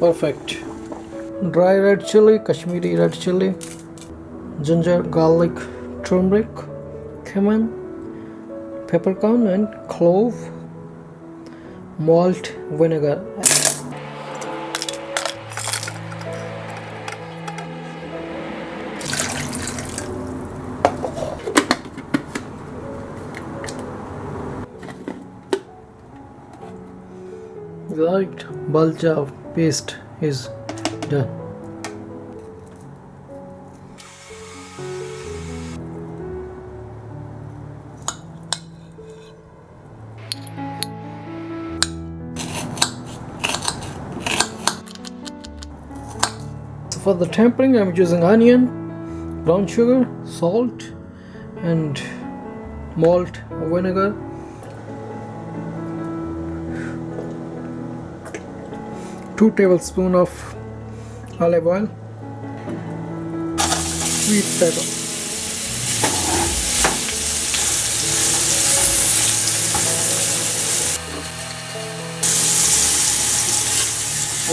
Perfect. Dry red chilli, Kashmiri red chilli, ginger, garlic, turmeric, cumin, peppercorn and clove, malt, vinegar. Right, BALCHAO paste is done. So for the tempering, I'm using onion, brown sugar, salt, and malt, vinegar. 2 tablespoons of olive oil, sweet pepper,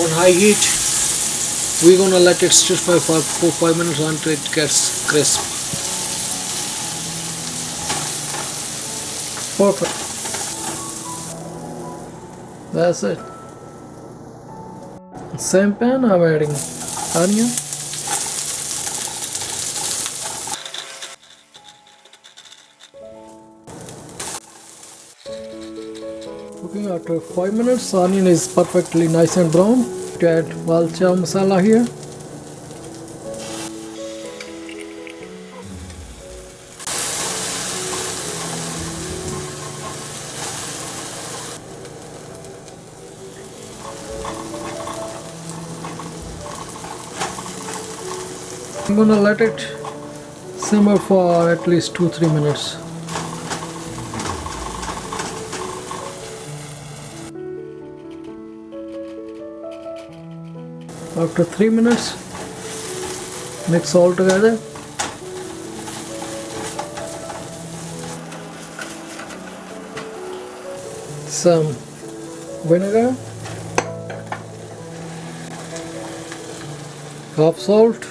on high heat. We're gonna let it stir fry for 4-5 minutes until it gets crisp. Perfect. That's it. Same pan, I'm adding onion, cooking after 5 minutes. Onion is perfectly nice and brown. To add BALCHAO masala here. I'm gonna let it simmer for at least 2-3 minutes. After 3 minutes, mix all together. Some vinegar, half salt,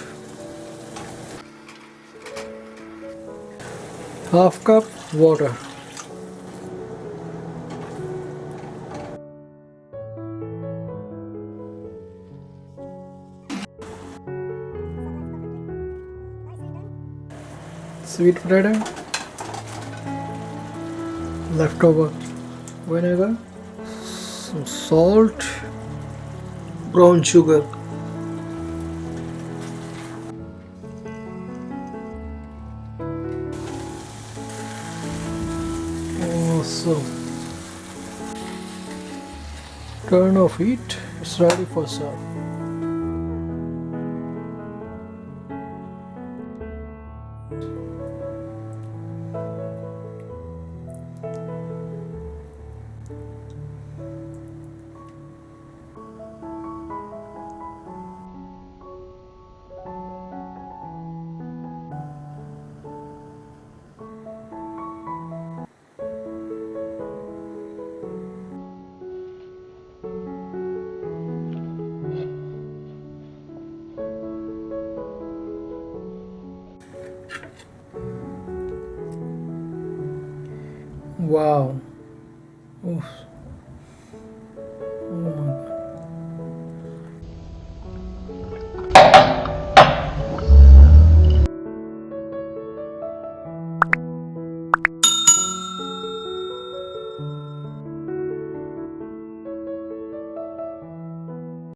half cup water. Sweet potato, leftover vinegar, some salt, brown sugar. Also, turn off heat. It's ready for serve. Wow. Oof. Oh my